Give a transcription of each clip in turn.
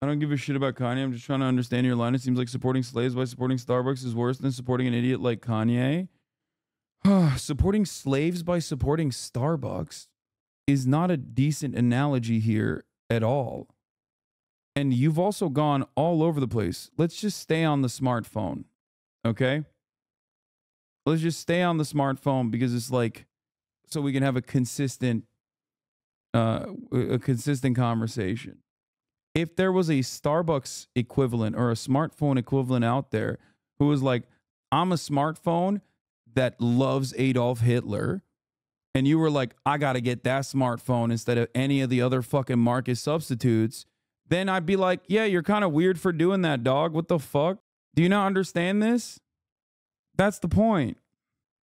I don't give a shit about Kanye. I'm just trying to understand your line. It seems like supporting slaves by supporting Starbucks is worse than supporting an idiot like Kanye. Supporting slaves by supporting Starbucks is not a decent analogy here at all. And you've also gone all over the place. Let's just stay on the smartphone, okay? Let's just stay on the smartphone because it's like, so we can have a consistent conversation. If there was a Starbucks equivalent or a smartphone equivalent out there who was like, I'm a smartphone that loves Adolf Hitler, and you were like, I got to get that smartphone instead of any of the other fucking market substitutes, then I'd be like, yeah, you're kind of weird for doing that, dog. What the fuck? Do you not understand this? That's the point.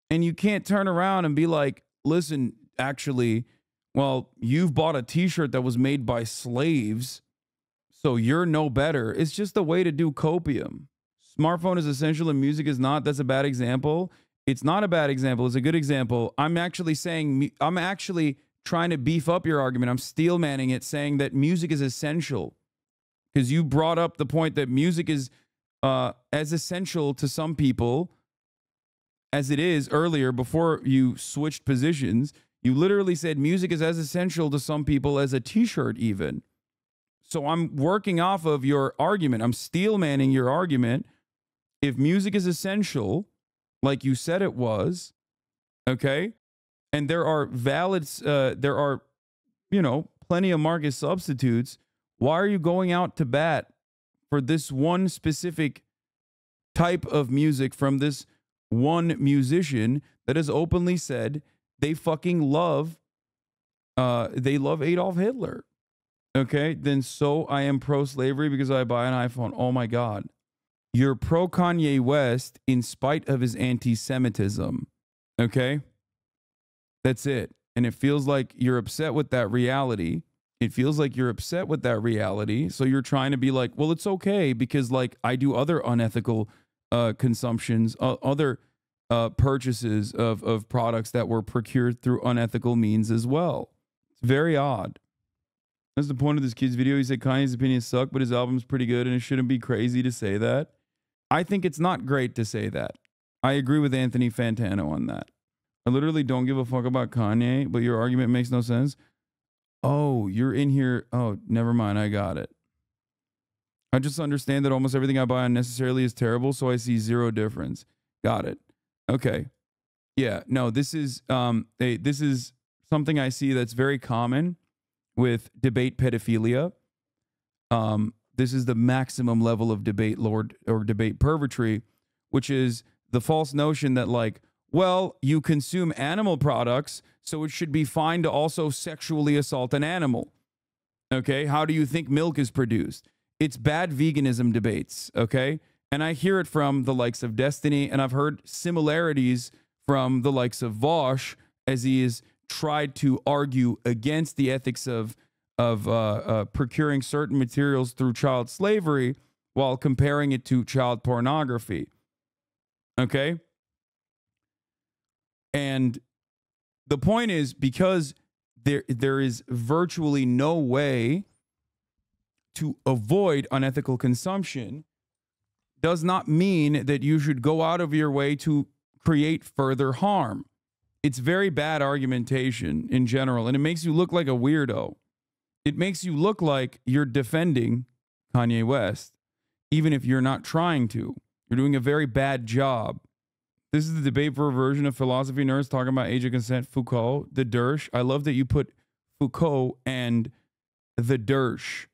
And you can't turn around and be like, listen, actually, well, you've bought a t-shirt that was made by slaves, so you're no better. It's just a way to do copium. Smartphone is essential and music is not. That's a bad example. It's not a bad example. It's a good example. I'm actually trying to beef up your argument. I'm steel manning it, saying that music is essential because you brought up the point that music is as essential to some people as it is earlier before you switched positions. You literally said music is as essential to some people as a t-shirt even. So I'm working off of your argument. I'm steel manning your argument. If music is essential, like you said it was, okay, and there are valid, there are, plenty of market substitutes, why are you going out to bat for this one specific type of music from this one musician that has openly said they fucking love, they love Adolf Hitler? Okay, then so I am pro-slavery because I buy an iPhone. Oh my God. You're pro-Kanye West in spite of his anti-Semitism. Okay? That's it. And it feels like you're upset with that reality. It feels like you're upset with that reality. So you're trying to be like, well, it's okay because like I do other unethical consumptions, other purchases of products that were procured through unethical means as well. It's very odd. That's the point of this kid's video. He said Kanye's opinions suck, but his album's pretty good, and it shouldn't be crazy to say that. I think it's not great to say that. I agree with Anthony Fantano on that. I literally don't give a fuck about Kanye, but your argument makes no sense. Oh, you're in here. Oh, never mind. I got it. I just understand that almost everything I buy unnecessarily is terrible, so I see zero difference. Got it. Okay. Yeah. No, this is this is something I see that's very common with debate pedophilia. This is the maximum level of debate lord or debate pervertry, which is the false notion that like, well, you consume animal products, so it should be fine to also sexually assault an animal. Okay, how do you think milk is produced? It's bad veganism debates, okay? And I hear it from the likes of Destiny, and I've heard similarities from the likes of Vosh as he is tried to argue against the ethics of procuring certain materials through child slavery while comparing it to child pornography. Okay? And the point is, because there is virtually no way to avoid unethical consumption, does not mean that you should go out of your way to create further harm. It's very bad argumentation in general, and it makes you look like a weirdo. It makes you look like you're defending Kanye West, even if you're not trying to. You're doing a very bad job. This is the debate for a version of philosophy nerds talking about age of consent, Foucault, the Dersh. I love that you put Foucault and the Dersh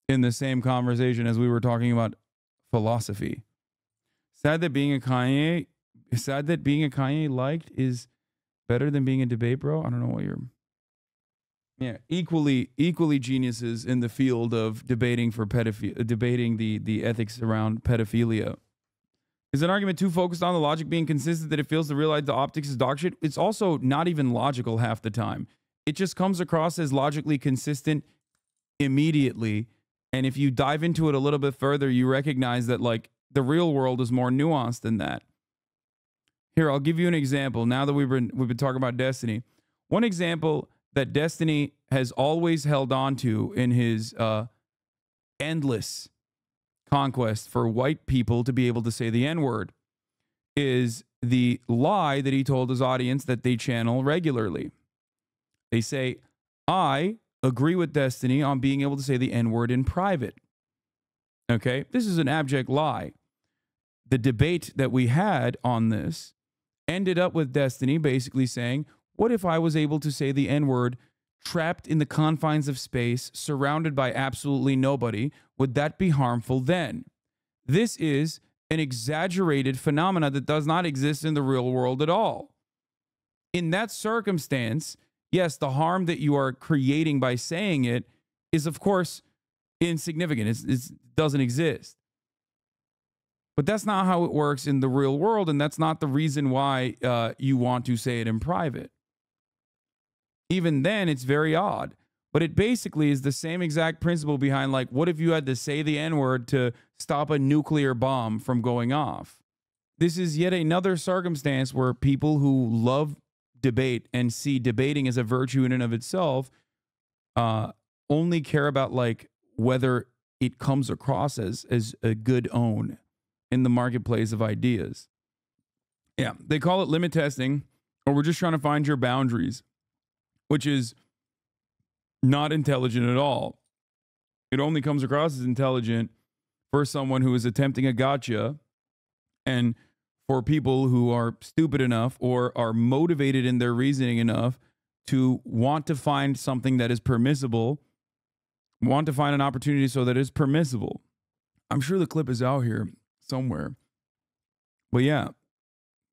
in the same conversation as we were talking about philosophy. Sad that being a Kanye liked is better than being a debate bro. I don't know what you're. Yeah, equally geniuses in the field of debating for debating the ethics around pedophilia. Is an argument too focused on the logic being consistent that it fails to realize the optics is dog shit? It's also not even logical half the time. It just comes across as logically consistent immediately. And if you dive into it a little bit further, you recognize that like the real world is more nuanced than that. Here, I'll give you an example. Now that we've been talking about Destiny, one example that Destiny has always held on to in his endless conquest for white people to be able to say the N-word is the lie that he told his audience that they channel regularly. They say, I agree with Destiny on being able to say the N-word in private. Okay? This is an abject lie. The debate that we had on this ended up with Destiny basically saying, what if I was able to say the N-word trapped in the confines of space, surrounded by absolutely nobody? Would that be harmful then? This is an exaggerated phenomena that does not exist in the real world at all. In that circumstance, yes, the harm that you are creating by saying it is, of course, insignificant. It doesn't exist. But that's not how it works in the real world, and that's not the reason why you want to say it in private. Even then, it's very odd. But it basically is the same exact principle behind, like, what if you had to say the N-word to stop a nuclear bomb from going off? This is yet another circumstance where people who love debate and see debating as a virtue in and of itself only care about, like, whether it comes across as a good own in the marketplace of ideas. Yeah, they call it limit testing, or we're just trying to find your boundaries, which is not intelligent at all. It only comes across as intelligent for someone who is attempting a gotcha, and for people who are stupid enough or are motivated in their reasoning enough to want to find something that is permissible, want to find an opportunity so that it's permissible. I'm sure the clip is out here somewhere. But yeah,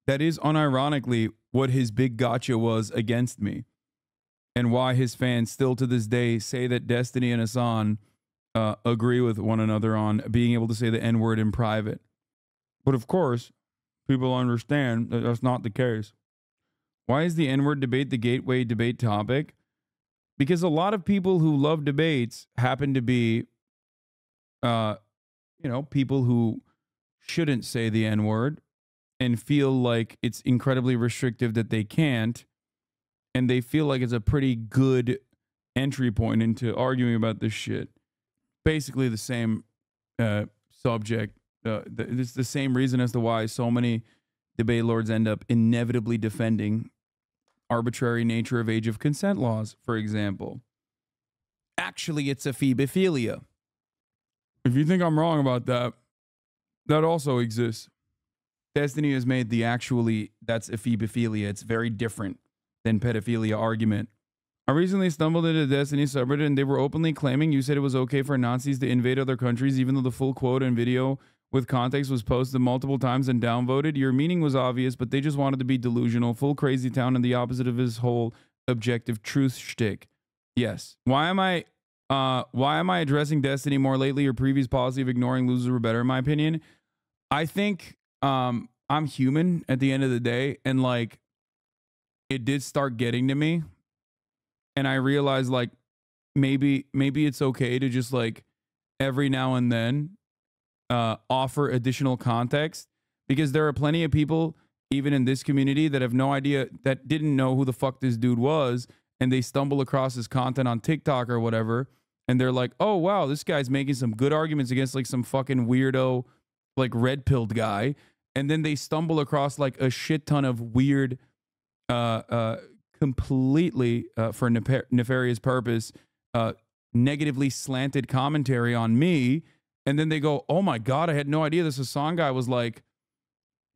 that is unironically what his big gotcha was against me, and why his fans still to this day say that Destiny and Hasan agree with one another on being able to say the N-word in private. But of course, people understand that that's not the case. Why is the N-word debate the gateway debate topic? Because a lot of people who love debates happen to be, people who shouldn't say the N-word and feel like it's incredibly restrictive that they can't. And they feel like it's a pretty good entry point into arguing about this shit. Basically the same subject. It's the same reason as to why so many debate lords end up inevitably defending arbitrary nature of age of consent laws, for example. Actually, it's a ephebophilia. If you think I'm wrong about that, that also exists. Destiny has made the actually that's ephebophilia. It's very different than pedophilia argument. I recently stumbled into Destiny subreddit and they were openly claiming you said it was okay for Nazis to invade other countries even though the full quote and video with context was posted multiple times and downvoted. Your meaning was obvious, but they just wanted to be delusional, full crazy town, and the opposite of his whole objective truth shtick. Yes. Why am I addressing Destiny more lately? Your previous policy of ignoring losers were better, in my opinion. I think I'm human at the end of the day, and like it did start getting to me, and I realized like maybe it's okay to just like every now and then offer additional context, because there are plenty of people even in this community that have no idea, that didn't know who the fuck this dude was, and they stumble across his content on TikTok or whatever, and they're like, oh wow, this guy's making some good arguments against like some fucking weirdo like red-pilled guy, and then they stumble across like a shit ton of weird completely for nefarious purpose negatively slanted commentary on me, and then they go, oh my god, I had no idea this Hasan guy was like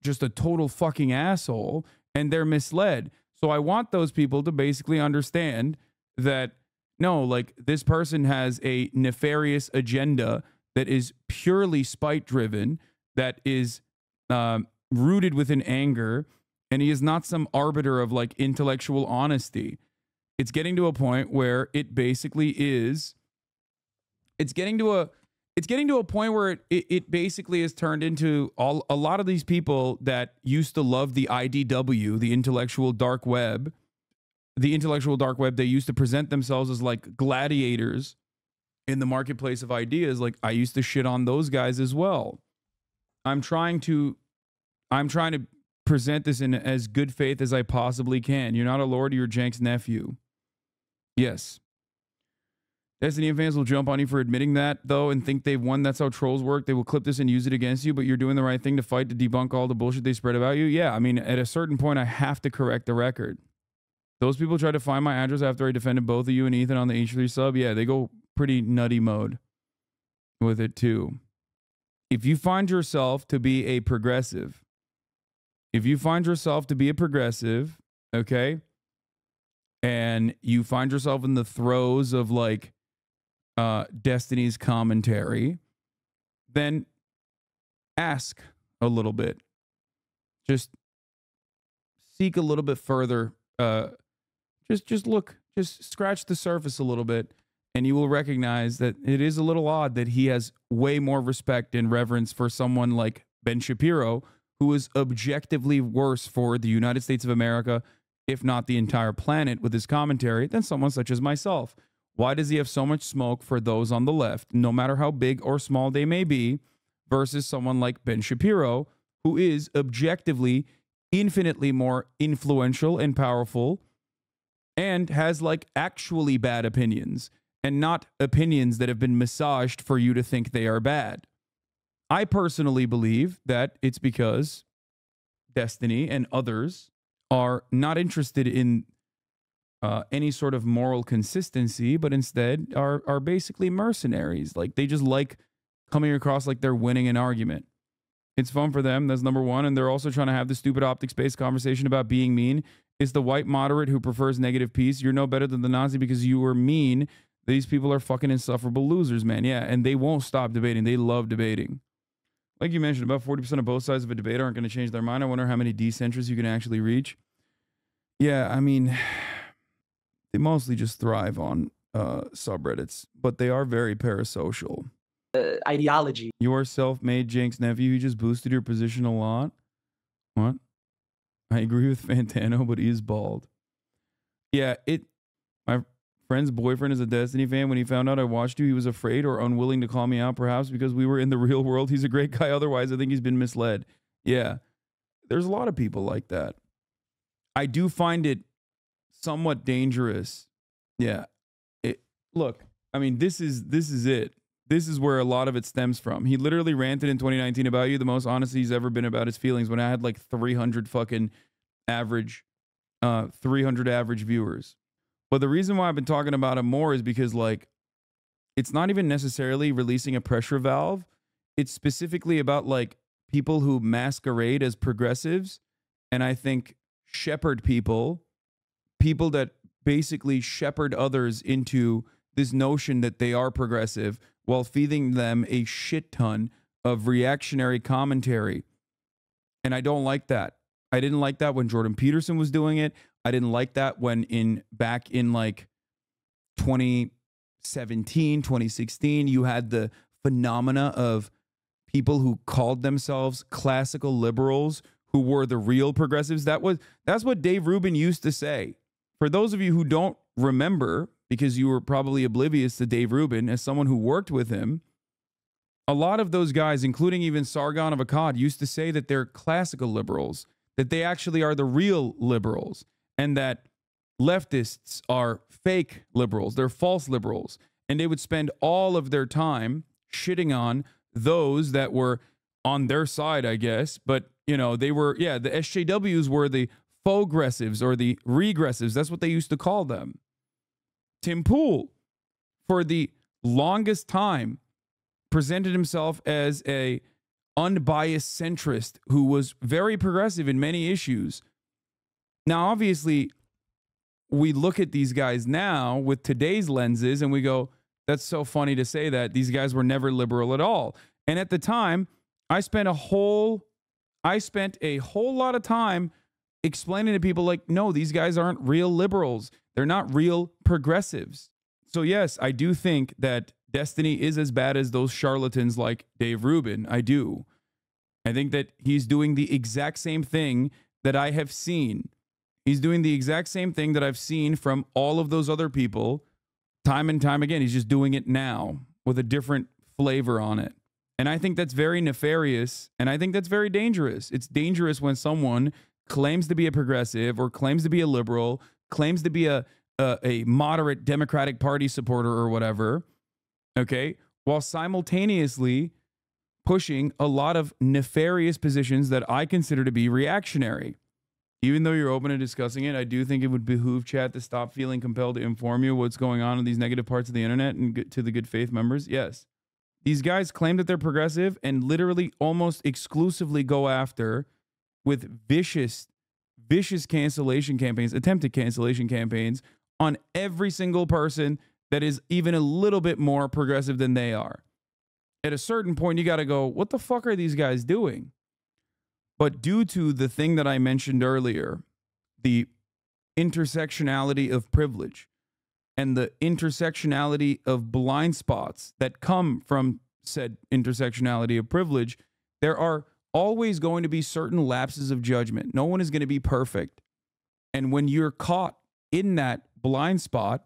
just a total fucking asshole, and they're misled. So I want those people to basically understand that no, like this person has a nefarious agenda that is purely spite driven, that is rooted within anger, and he is not some arbiter of like intellectual honesty. It's getting to a point where it basically is, it's getting to a point where it basically has turned into a lot of these people that used to love the IDW, the intellectual dark web, they used to present themselves as like gladiators in the marketplace of ideas. Like I used to shit on those guys as well. I'm trying to present this in as good faith as I possibly can. You're not a lord, you're Jank's nephew. Yes. Destiny and fans will jump on you for admitting that, though, and think they've won. That's how trolls work. They will clip this and use it against you, but you're doing the right thing to fight to debunk all the bullshit they spread about you. Yeah, I mean, at a certain point, I have to correct the record. Those people tried to find my address after I defended both of you and Ethan on the H3 sub. Yeah, they go pretty nutty mode with it, too. If you find yourself to be a progressive, okay, and you find yourself in the throes of, like, Destiny's commentary, then ask a little bit. Just seek a little bit further. Just look, just scratch the surface a little bit, and you will recognize that it is a little odd that he has way more respect and reverence for someone like Ben Shapiro, who is objectively worse for the United States of America, if not the entire planet, with his commentary, than someone such as myself. Why does he have so much smoke for those on the left, no matter how big or small they may be, versus someone like Ben Shapiro, who is objectively infinitely more influential and powerful and has, like, actually bad opinions and not opinions that have been massaged for you to think they are bad? I personally believe that it's because Destiny and others are not interested in any sort of moral consistency, but instead are basically mercenaries. Like, they just like coming across like they're winning an argument. It's fun for them. That's number one. And they're also trying to have the stupid optics-based conversation about being mean. It's the white moderate who prefers negative peace. You're no better than the Nazi because you were mean. These people are fucking insufferable losers, man. Yeah, and they won't stop debating. They love debating. Like you mentioned, about 40% of both sides of a debate aren't going to change their mind. I wonder how many decentrists you can actually reach. Yeah, I mean, they mostly just thrive on subreddits, but they are very parasocial. Ideology. Your self-made Jenks nephew, you just boosted your position a lot. What? I agree with Fantano, but he is bald. Yeah, my friend's boyfriend is a Destiny fan. When he found out I watched you, he was afraid or unwilling to call me out, perhaps because we were in the real world. He's a great guy. Otherwise, I think he's been misled. Yeah, there's a lot of people like that. I do find it somewhat dangerous. Yeah. Look, I mean, this is it. This is where a lot of it stems from. He literally ranted in 2019 about you. The most honest he's ever been about his feelings when I had like 300 fucking average, 300 average viewers. But the reason why I've been talking about him more is because, like, it's not even necessarily releasing a pressure valve. It's specifically about, like, people who masquerade as progressives. And I think shepherd people that basically shepherd others into this notion that they are progressive while feeding them a shit ton of reactionary commentary. And I don't like that. I didn't like that when Jordan Peterson was doing it. I didn't like that when back in like 2017, 2016, you had the phenomena of people who called themselves classical liberals who were the real progressives. That's what Dave Rubin used to say. For those of you who don't remember, because you were probably oblivious to Dave Rubin as someone who worked with him, a lot of those guys, including even Sargon of Akkad, used to say that they're classical liberals, that they actually are the real liberals, and that leftists are fake liberals. They're false liberals. And they would spend all of their time shitting on those that were on their side, I guess. But, you know, they were, yeah, the SJWs were the faux-gressives or the regressives. That's what they used to call them. Tim Pool, for the longest time, presented himself as a unbiased centrist who was very progressive in many issues. Now, obviously, we look at these guys now with today's lenses and we go, that's so funny to say that. These guys were never liberal at all. And at the time, I spent a whole lot of time explaining to people like, no, these guys aren't real liberals. They're not real progressives. So yes, I do think that Destiny is as bad as those charlatans like Dave Rubin. I do. I think that he's doing the exact same thing that I have seen. He's doing the exact same thing that I've seen from all of those other people time and time again. He's just doing it now with a different flavor on it. And I think that's very nefarious, and I think that's very dangerous. It's dangerous when someone claims to be a progressive or claims to be a liberal, claims to be a a moderate Democratic Party supporter or whatever, okay, while simultaneously pushing a lot of nefarious positions that I consider to be reactionary. Even though you're open to discussing it, I do think it would behoove chat to stop feeling compelled to inform you what's going on in these negative parts of the internet and to the good faith members. Yes. These guys claim that they're progressive and literally almost exclusively go after with vicious cancellation campaigns, attempted cancellation campaigns on every single person that is even a little bit more progressive than they are. At a certain point, you got to go, what the fuck are these guys doing? But due to the thing that I mentioned earlier, the intersectionality of privilege and the intersectionality of blind spots that come from said intersectionality of privilege, there are always going to be certain lapses of judgment. No one is going to be perfect. And when you're caught in that blind spot,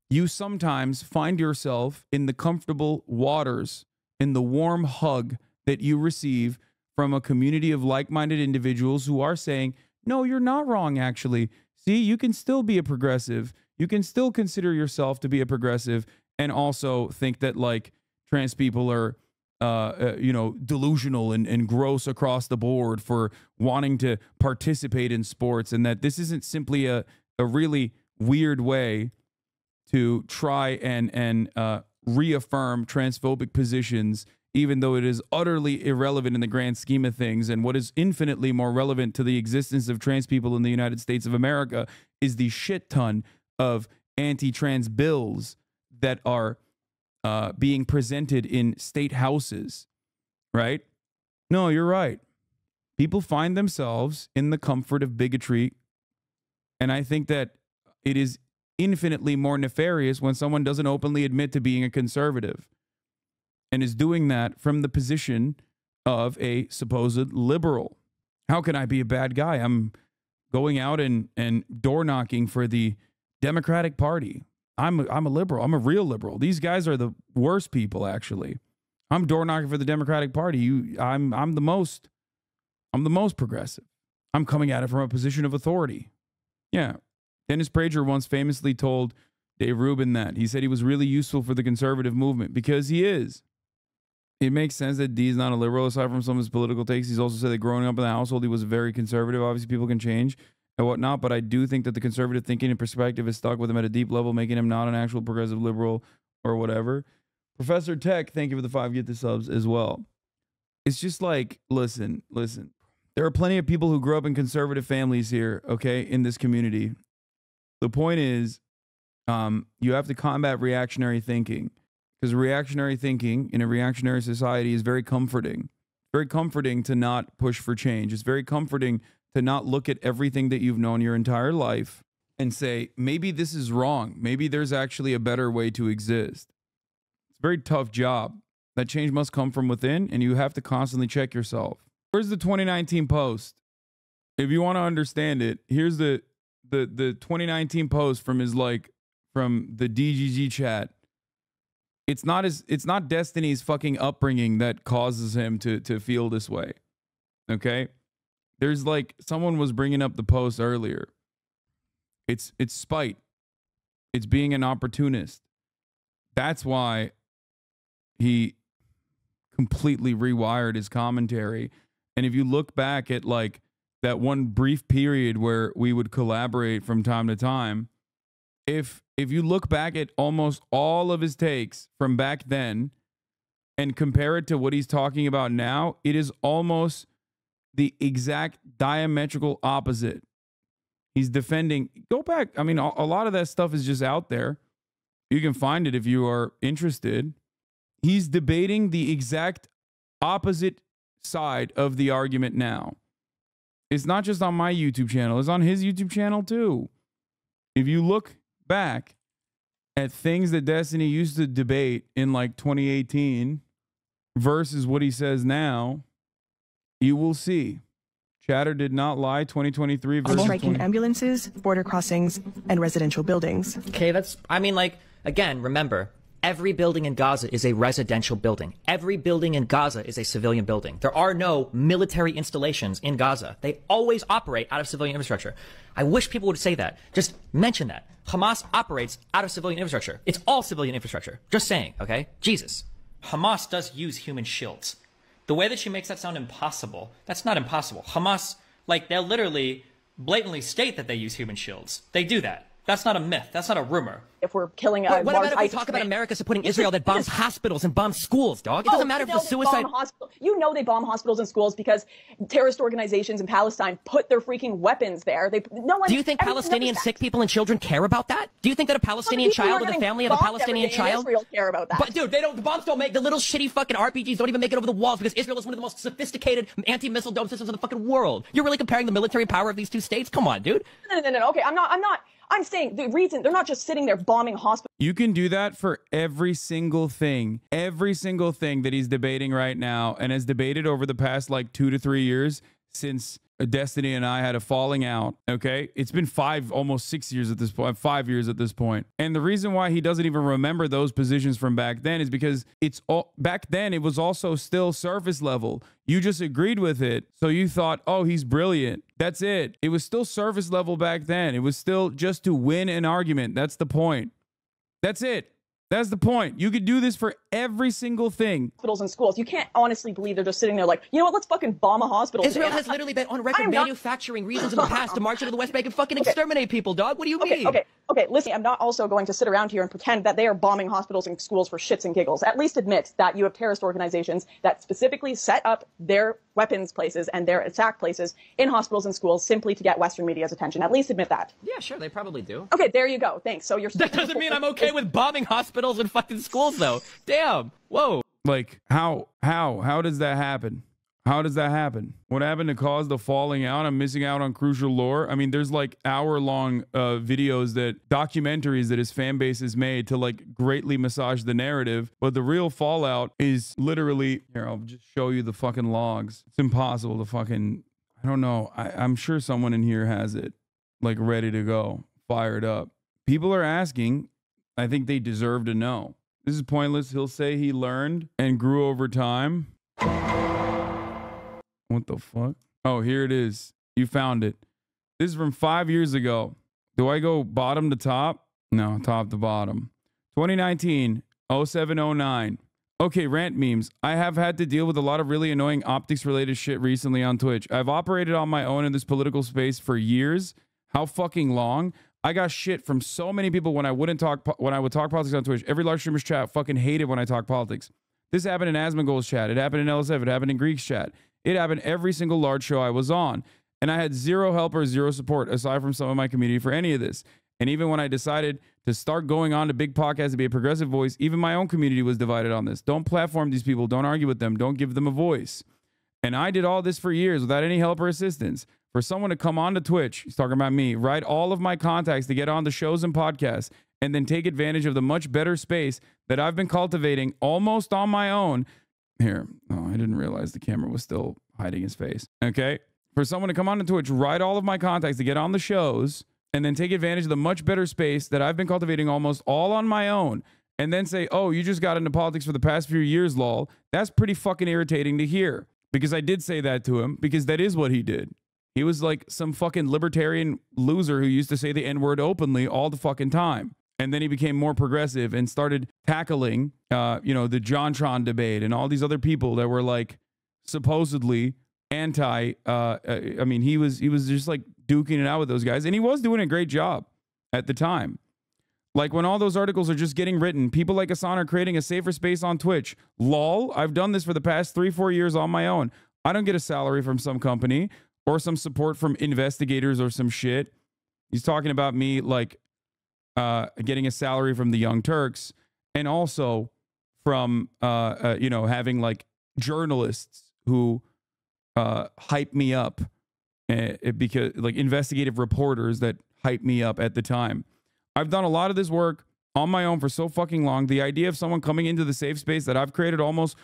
you sometimes find yourself in the comfortable waters, in the warm hug that you receive from a community of like-minded individuals who are saying, no, you're not wrong, actually. See, you can still be a progressive. You can still consider yourself to be a progressive and also think that, like, trans people are, delusional and gross across the board for wanting to participate in sports, and that this isn't simply a really weird way to try and reaffirm transphobic positions, even though it is utterly irrelevant in the grand scheme of things. And what is infinitely more relevant to the existence of trans people in the United States of America is the shit ton of anti-trans bills that are being presented in state houses, right? No, you're right. People find themselves in the comfort of bigotry. And I think that it is infinitely more nefarious when someone doesn't openly admit to being a conservative and is doing that from the position of a supposed liberal. How can I be a bad guy? I'm going out and door knocking for the Democratic Party. I'm a liberal. I'm a real liberal. These guys are the worst people, actually. I'm door knocking for the Democratic Party. I'm the most progressive. I'm coming at it from a position of authority. Yeah. Dennis Prager once famously told Dave Rubin that. He said he was really useful for the conservative movement because he is. It makes sense that D is not a liberal aside from some of his political takes. He's also said that growing up in the household, he was very conservative. Obviously, people can change and whatnot, but I do think that the conservative thinking and perspective is stuck with him at a deep level, making him not an actual progressive liberal or whatever. Professor Tech, thank you for the 5 Get the Subs as well. It's just like, listen. There are plenty of people who grew up in conservative families here, okay, in this community. The point is, you have to combat reactionary thinking, because reactionary thinking in a reactionary society is very comforting. Very comforting to not push for change. It's very comforting to not look at everything that you've known your entire life and say, maybe this is wrong. Maybe there's actually a better way to exist. It's a very tough job. That change must come from within, and you have to constantly check yourself. Where's the 2019 post? If you want to understand it, here's the 2019 post from from the DGG chat. It's not Destiny's fucking upbringing that causes him to feel this way. Okay? There's someone was bringing up the post earlier. It's spite. It's being an opportunist. That's why he completely rewired his commentary. And if you look back at that one brief period where we would collaborate from time to time, if you look back at almost all of his takes from back then and compare it to what he's talking about now, it is almost the exact diametrical opposite. He's defending, go back. I mean, a lot of that stuff is just out there. You can find it if you are interested. He's debating the exact opposite side of the argument now. It's not just on my YouTube channel. It's on his YouTube channel too. If you look back at things that Destiny used to debate in 2018 versus what he says now, you will see. Chatter did not lie. 2023 versus striking ambulances, border crossings, and residential buildings. Okay, again, remember, Every building in Gaza is a residential building. Every building in Gaza is a civilian building. There are no military installations in Gaza. They always operate out of civilian infrastructure. I wish people would say that. Just mention that. Hamas operates out of civilian infrastructure. It's all civilian infrastructure. Just saying, okay? Jesus. Hamas does use human shields. The way that she makes that sound impossible, that's not impossible. Hamas, like, they'll literally blatantly state that they use human shields. They do that. That's not a myth. That's not a rumor. If we're killing what about if we talk about America supporting Israel that bombs hospitals and bombs schools, dog? It doesn't matter if it's suicide. You know they bomb hospitals and schools because terrorist organizations in Palestine put their freaking weapons there. Do you think Palestinian sick people and children care about that? Do you think that a Palestinian child or the family of a Palestinian child? Israel care about that. But dude, the bombs don't make, the little shitty fucking RPGs don't even make it over the walls because Israel is one of the most sophisticated anti-missile dome systems in the fucking world. You're really comparing the military power of these two states? Come on, dude. No. Okay, I'm not. I'm saying the reason they're not just sitting there bombing hospitals. You can do that for every single thing that he's debating right now and has debated over the past like 2 to 3 years since Destiny and I had a falling out. Okay. It's been almost 6 years at this point, 5 years at this point. And the reason why he doesn't even remember those positions from back then is because back then it was also still surface level. You just agreed with it. So you thought, oh, he's brilliant. That's it. It was still surface level back then. It was still just to win an argument. That's the point. That's it. That's the point. You could do this for every single thing. Hospitals and schools. You can't honestly believe they're just sitting there like, you know what, let's fucking bomb a hospital. Israel has literally been on record manufacturing reasons in the past to march into the West Bank and fucking exterminate people, dog. What do you mean? Okay, listen, I'm not also going to sit around here and pretend that they are bombing hospitals and schools for shits and giggles. At least admit that you have terrorist organizations that specifically set up their weapons places and their attack places in hospitals and schools simply to get Western media's attention. At least admit that. Yeah, sure, they probably do. Okay, there you go. Thanks. So you're That doesn't mean I'm okay with bombing hospitals and fucking schools, though. Damn. Whoa. Like, how does that happen? How does that happen? What happened to cause the falling out? I'm missing out on crucial lore. I mean, there's like hour-long videos documentaries that his fan base has made to like greatly massage the narrative. But the real fallout is literally, here, I'll just show you the fucking logs. It's impossible to fucking, I don't know. I'm sure someone in here has it like ready to go, fired up. People are asking. I think they deserve to know. This is pointless. He'll say he learned and grew over time. What the fuck? Oh, here it is. You found it. This is from 5 years ago. Do I go bottom to top? No, top to bottom. 2019, 0709. Okay, rant memes. I have had to deal with a lot of really annoying optics related shit recently on Twitch. I've operated on my own in this political space for years. How fucking long? I got shit from so many people when I would talk politics on Twitch. Every live streamer's chat fucking hated when I talk politics. This happened in Asmongold's chat. It happened in LSF. It happened in Greek's chat. It happened every single large show I was on. And I had zero help or zero support aside from some of my community for any of this. And even when I decided to start going on to big podcasts to be a progressive voice, even my own community was divided on this. Don't platform these people. Don't argue with them. Don't give them a voice. And I did all this for years without any help or assistance. For someone to come on to Twitch, he's talking about me, write all of my contacts to get on the shows and podcasts, and then take advantage of the much better space that I've been cultivating almost on my own. Here, oh, I didn't realize the camera was still hiding his face. Okay. For someone to come on to Twitch, write all of my contacts to get on the shows, and then take advantage of the much better space that I've been cultivating almost all on my own, and then say, oh, you just got into politics for the past few years, lol. That's pretty fucking irritating to hear. Because I did say that to him, because that is what he did. He was like some fucking libertarian loser who used to say the N-word openly all the fucking time. And then he became more progressive and started tackling, you know, the JonTron debate and all these other people that were like supposedly anti. I mean, he was just like duking it out with those guys, and he was doing a great job at the time. Like when all those articles are just getting written, people like Hasan are creating a safer space on Twitch. Lol, I've done this for the past 3-4 years on my own. I don't get a salary from some company or some support from investigators or some shit. He's talking about me like getting a salary from the Young Turks, and also from you know, having like journalists who hype me up because like investigative reporters that hype me up at the time. I've done a lot of this work on my own for so fucking long. The idea of someone coming into the safe space that I've created almost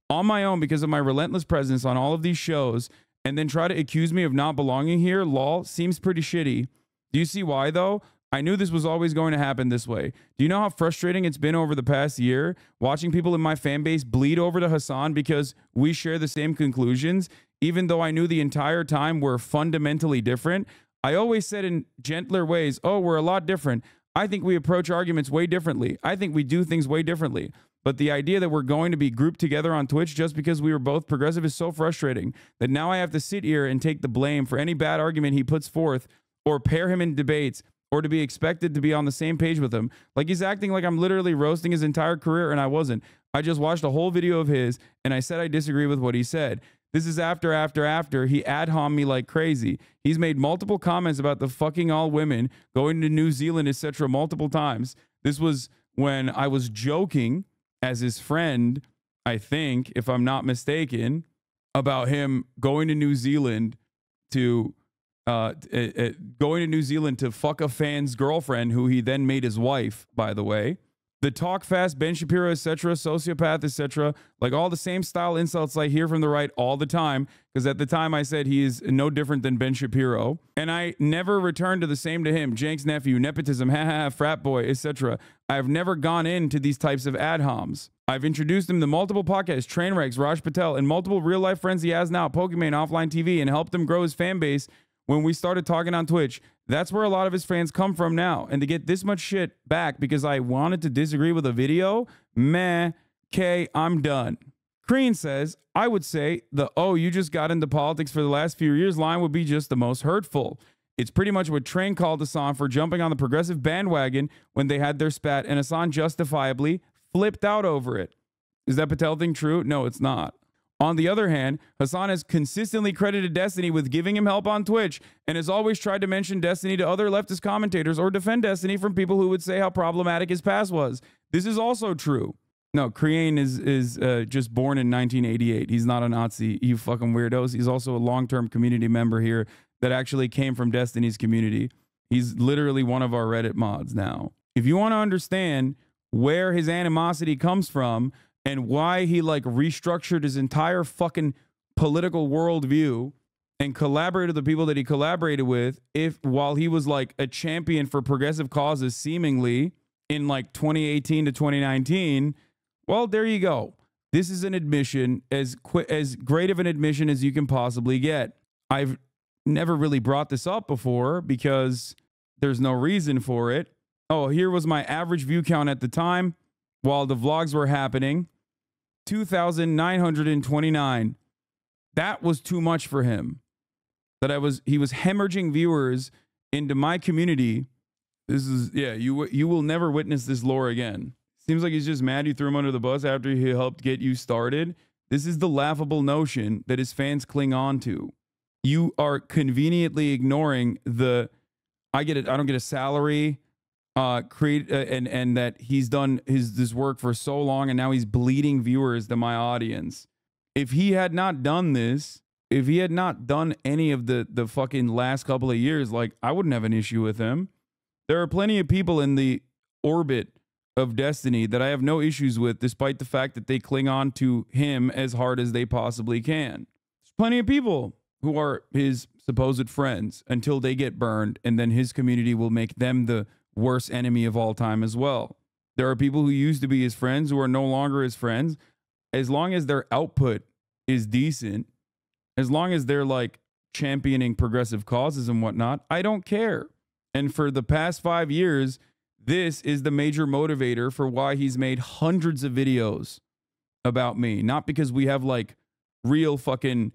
on my own because of my relentless presence on all of these shows and then try to accuse me of not belonging here, lol, seems pretty shitty. Do you see why though? I knew this was always going to happen this way. Do you know how frustrating it's been over the past year watching people in my fan base bleed over to Hasan because we share the same conclusions, even though I knew the entire time we're fundamentally different? I always said in gentler ways, oh, we're a lot different. I think we approach arguments way differently. I think we do things way differently. But the idea that we're going to be grouped together on Twitch just because we were both progressive is so frustrating that now I have to sit here and take the blame for any bad argument he puts forth or pair him in debates or to be expected to be on the same page with him. Like he's acting like I'm literally roasting his entire career, and I wasn't. I just watched a whole video of his and I said I disagree with what he said. This is after he ad homed me like crazy. He's made multiple comments about the fucking all women, going to New Zealand, etc. multiple times. This was when I was joking as his friend, I think, if I'm not mistaken, about him going to New Zealand to fuck a fan's girlfriend, who he then made his wife, by the way. The talk fast, Ben Shapiro, etc., sociopath, etc., like all the same style insults I hear from the right all the time, because at the time I said he is no different than Ben Shapiro, and I never returned to the same to him. Jank's nephew, nepotism, haha, frat boy, etc. I've never gone into these types of ad homs. I've introduced him to multiple podcasts, Trainwrecks, Raj Patel, and multiple real life friends he has now, Pokemon, Offline TV, and helped him grow his fan base when we started talking on Twitch. That's where a lot of his fans come from now. And to get this much shit back because I wanted to disagree with a video, meh, okay, I'm done. Crean says, I would say the, oh, you just got into politics for the last few years line would be just the most hurtful. It's pretty much what Train called Hasan for jumping on the progressive bandwagon when they had their spat, and Hasan justifiably flipped out over it. Is that Patel thing true? No, it's not. On the other hand, Hasan has consistently credited Destiny with giving him help on Twitch and has always tried to mention Destiny to other leftist commentators or defend Destiny from people who would say how problematic his past was. This is also true. No, Crean is just born in 1988. He's not a Nazi, you fucking weirdos. He's also a long-term community member here that actually came from Destiny's community. He's literally one of our Reddit mods now. If you want to understand where his animosity comes from, and why he like restructured his entire fucking political worldview and collaborated with the people that he collaborated with, while he was like a champion for progressive causes seemingly in like 2018 to 2019, well, there you go. This is an admission, as great of an admission as you can possibly get. I've never really brought this up before because there's no reason for it. Oh, here was my average view count at the time while the vlogs were happening. 2,929. That was too much for him. He was hemorrhaging viewers into my community. This is, yeah, you will never witness this lore again. Seems like he's just mad you threw him under the bus after he helped get you started. This is the laughable notion that his fans cling on to. You are conveniently ignoring the, I don't get a salary, and that he's done this work for so long and now he's bleeding viewers to my audience. If he had not done this, if he had not done any of the fucking last couple of years, like, I wouldn't have an issue with him. There are plenty of people in the orbit of Destiny that I have no issues with, despite the fact that they cling on to him as hard as they possibly can. There's plenty of people who are his supposed friends until they get burned, and then his community will make them the worst enemy of all time as well. There are people who used to be his friends who are no longer his friends. As long as their output is decent, as long as they're like championing progressive causes and whatnot, I don't care. And for the past 5 years, this is the major motivator for why he's made hundreds of videos about me. Not because we have like real fucking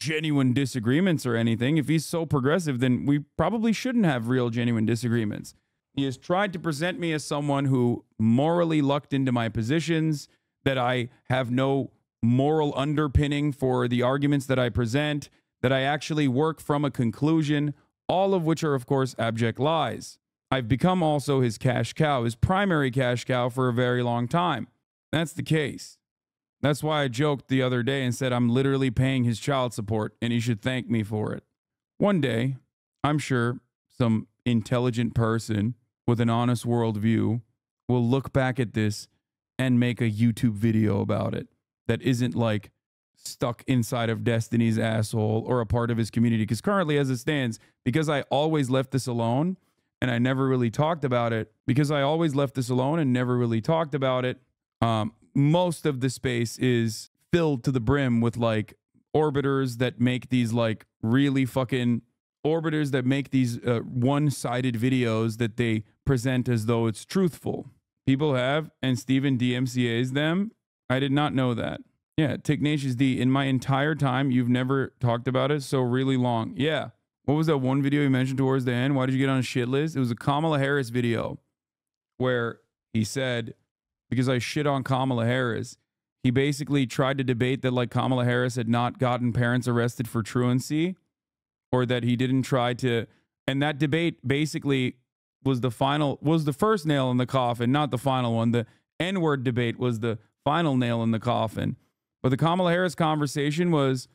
genuine disagreements or anything. If he's so progressive, then we probably shouldn't have real genuine disagreements. He has tried to present me as someone who morally lucked into my positions, that I have no moral underpinning for the arguments that I present, that I actually work from a conclusion, all of which are, of course, abject lies. I've become also his cash cow, his primary cash cow for a very long time. That's the case. That's why I joked the other day and said I'm literally paying his child support and he should thank me for it. One day, I'm sure some intelligent person with an honest worldview will look back at this and make a YouTube video about it that isn't like stuck inside of Destiny's asshole or a part of his community. Because currently, as it stands, because I always left this alone and I never really talked about it because I always left this alone and never really talked about it. Most of the space is filled to the brim with like orbiters that make these like really fucking orbiters that make these one-sided videos that they present as though it's truthful. People have, and Steven DMCA's them. I did not know that. Yeah, Tignatius D, in my entire time, you've never talked about it so really long. Yeah. What was that one video you mentioned towards the end? Why did you get on a shit list? It was a Kamala Harris video where he said, because I shit on Kamala Harris, he basically tried to debate that like Kamala Harris had not gotten parents arrested for truancy, or that he didn't try to, and that debate basically was the first nail in the coffin, not the final one. The N-word debate was the final nail in the coffin. But the Kamala Harris conversation was,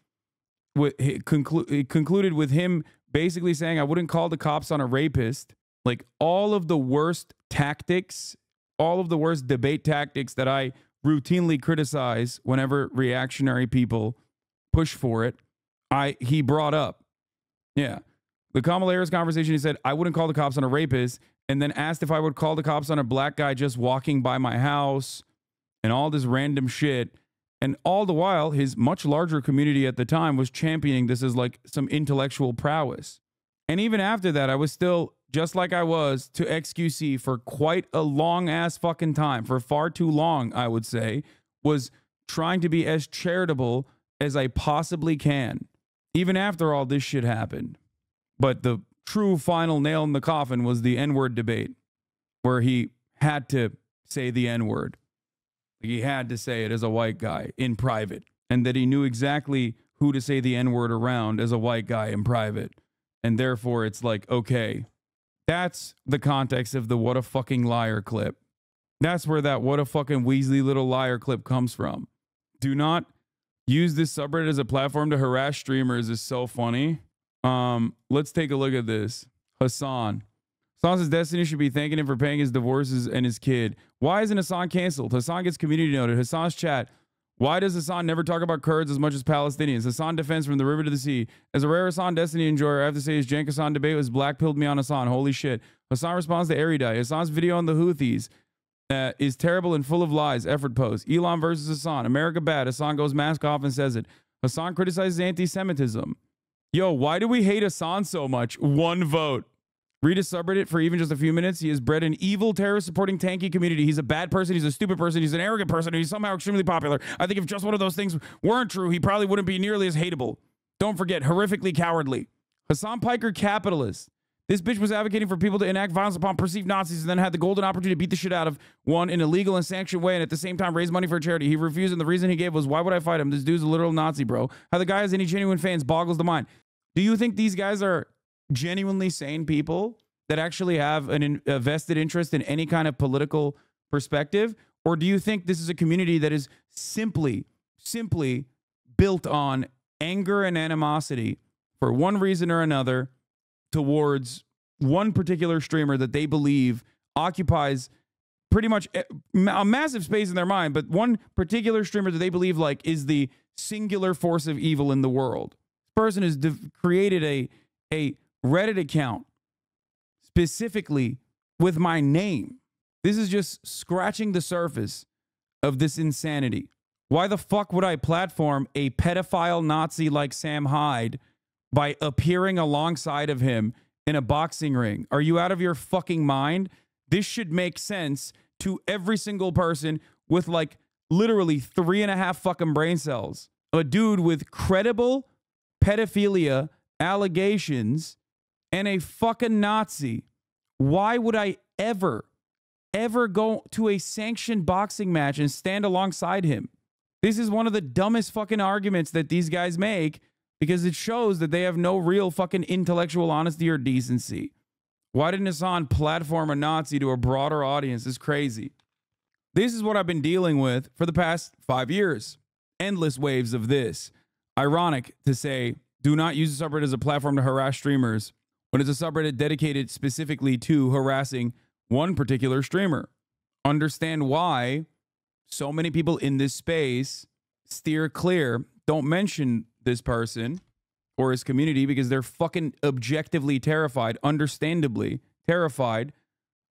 it concluded with him basically saying, I wouldn't call the cops on a rapist. Like all of the worst tactics, all of the worst debate tactics that I routinely criticize whenever reactionary people push for it, he brought up. Yeah. The Kamala Harris conversation, he said, I wouldn't call the cops on a rapist, and then asked if I would call the cops on a black guy just walking by my house and all this random shit. And all the while, his much larger community at the time was championing this as like some intellectual prowess. And even after that, I was still, just like I was to XQC for quite a long ass fucking time, for far too long, I would say, was trying to be as charitable as I possibly can, even after all this shit happened. But the true final nail in the coffin was the N-word debate, where he had to say the N-word. He had to say it as a white guy in private, and that he knew exactly who to say the N-word around as a white guy in private. And therefore, it's like, okay, that's the context of the what a fucking liar clip. That's where that what a fucking Weasley little liar clip comes from. Do not use this subreddit as a platform to harass streamers is so funny. Let's take a look at this. Hasan says Destiny should be thanking him for paying his divorces and his kid. Why isn't Hasan canceled? Hasan gets community noted. Hasan's chat. Why does Hasan never talk about Kurds as much as Palestinians? Hasan defends from the river to the sea. As a rare Hasan Destiny enjoyer, I have to say his Jank Hasan debate was blackpilled me on Hasan. Holy shit. Hasan responds to Erudite. Hasan's video on the Houthis is terrible and full of lies. Effort post. Elon versus Hasan. America bad. Hasan goes mask off and says it. Hasan criticizes anti-Semitism. Yo, why do we hate Hasan so much? One vote. Read his subreddit for even just a few minutes. He has bred an evil, terrorist-supporting, tanky community. He's a bad person. He's a stupid person. He's an arrogant person. And he's somehow extremely popular. I think if just one of those things weren't true, he probably wouldn't be nearly as hateable. Don't forget, horrifically cowardly. Hasan Piker, capitalist. This bitch was advocating for people to enact violence upon perceived Nazis and then had the golden opportunity to beat the shit out of one in a legal and sanctioned way and at the same time raise money for a charity. He refused, and the reason he gave was, why would I fight him? This dude's a literal Nazi, bro. How the guy has any genuine fans boggles the mind. Do you think these guys are genuinely sane people that actually have a vested interest in any kind of political perspective? Or do you think this is a community that is simply built on anger and animosity for one reason or another towards one particular streamer that they believe occupies pretty much a massive space in their mind, but one particular streamer that they believe like is the singular force of evil in the world? This person has created a Reddit account specifically with my name. This is just scratching the surface of this insanity. Why the fuck would I platform a pedophile Nazi like Sam Hyde by appearing alongside of him in a boxing ring? Are you out of your fucking mind? This should make sense to every single person with like literally 3.5 fucking brain cells. A dude with credible pedophilia allegations and a fucking Nazi. Why would I ever go to a sanctioned boxing match and stand alongside him? This is one of the dumbest fucking arguments that these guys make, because it shows that they have no real fucking intellectual honesty or decency. Why didn't Hasan platform a Nazi to a broader audience? It's crazy. This is what I've been dealing with for the past 5 years. Endless waves of this. Ironic to say, do not use the subreddit as a platform to harass streamers when it's a subreddit dedicated specifically to harassing one particular streamer. Understand why so many people in this space steer clear, don't mention this person or his community, because they're fucking objectively terrified, understandably terrified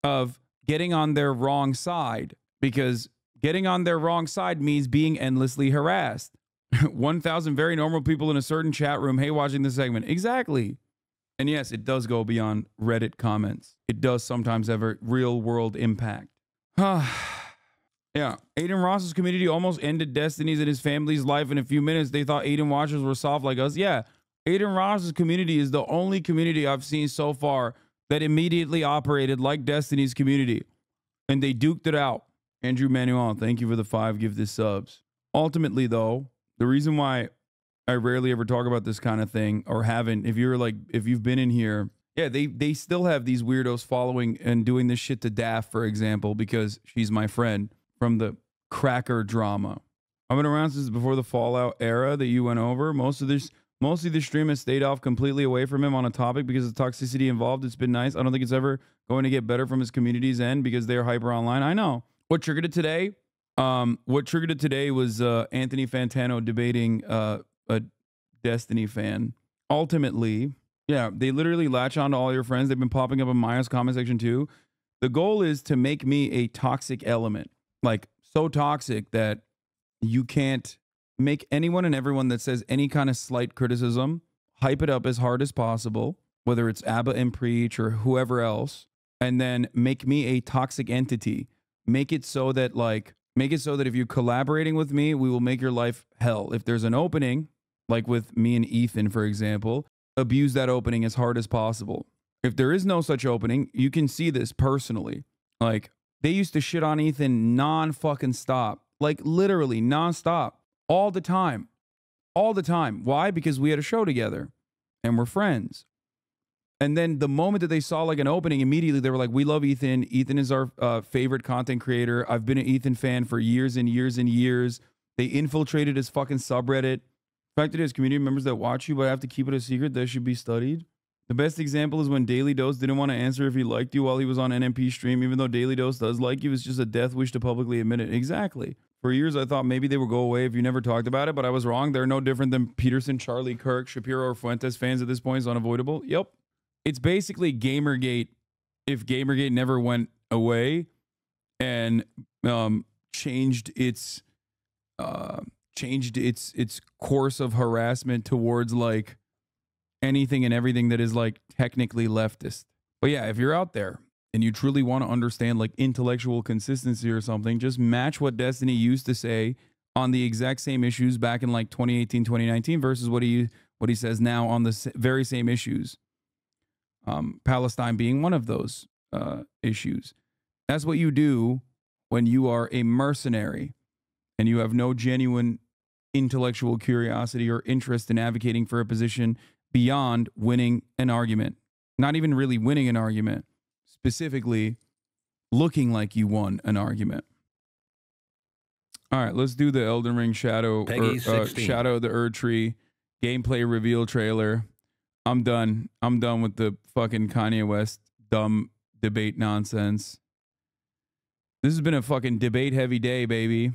of getting on their wrong side, because getting on their wrong side means being endlessly harassed. 1,000 very normal people in a certain chat room, hey, watching this segment. Exactly. And yes, it does go beyond Reddit comments. It does sometimes have a real world impact. Yeah, Aiden Ross's community almost ended Destiny's and his family's life in a few minutes. They thought Aiden watchers were soft like us. Yeah, Aiden Ross's community is the only community I've seen so far that immediately operated like Destiny's community. And they duked it out. Andrew Manuel, thank you for the 5 give this subs. Ultimately, though, the reason why I rarely ever talk about this kind of thing, or haven't, if you've been in here, yeah, they still have these weirdos following and doing this shit to Daff, for example, because she's my friend from the cracker drama. I've been around since before the Fallout era that you went over. Mostly the stream has stayed off completely away from him on a topic because of the toxicity involved. It's been nice. I don't think it's ever going to get better from his community's end because they're hyper online. I know. What triggered it today? Was Anthony Fantano debating a Destiny fan. Ultimately, yeah, they literally latch on to all your friends. They've been popping up in Maya's comment section too. The goal is to make me a toxic element, like so toxic that you can't make anyone and everyone that says any kind of slight criticism hype it up as hard as possible, whether it's Abba and Preach or whoever else, and then make me a toxic entity. Make it so that if you're collaborating with me, we will make your life hell. If there's an opening, like with me and Ethan, for example, abuse that opening as hard as possible. If there is no such opening, you can see this personally. Like, they used to shit on Ethan non-fucking stop. Like, literally non-stop. All the time. All the time. Why? Because we had a show together. And we're friends. And then the moment that they saw like an opening, immediately they were like, we love Ethan. Ethan is our favorite content creator. I've been an Ethan fan for years and years and years. They infiltrated his fucking subreddit. The fact that he has community members that watch you but have to keep it a secret, that should be studied. The best example is when Daily Dose didn't want to answer if he liked you while he was on NMP stream, even though Daily Dose does like you. It's just a death wish to publicly admit it. Exactly. For years, I thought maybe they would go away if you never talked about it, but I was wrong. They're no different than Peterson, Charlie, Kirk, Shapiro, or Fuentes fans at this point. Is unavoidable. Yep. It's basically Gamergate if Gamergate never went away and changed its course of harassment towards like anything and everything that is like technically leftist. But yeah, if you're out there and you truly want to understand like intellectual consistency or something, just match what Destiny used to say on the exact same issues back in like 2018, 2019 versus what he says now on the very same issues. Palestine being one of those issues. That's what you do when you are a mercenary and you have no genuine intellectual curiosity or interest in advocating for a position beyond winning an argument. Not even really winning an argument, specifically looking like you won an argument. All right, let's do the Elden Ring Shadow of the Erd Tree gameplay reveal trailer. I'm done. I'm done with the fucking Kanye West dumb debate nonsense. This has been a fucking debate heavy day, baby.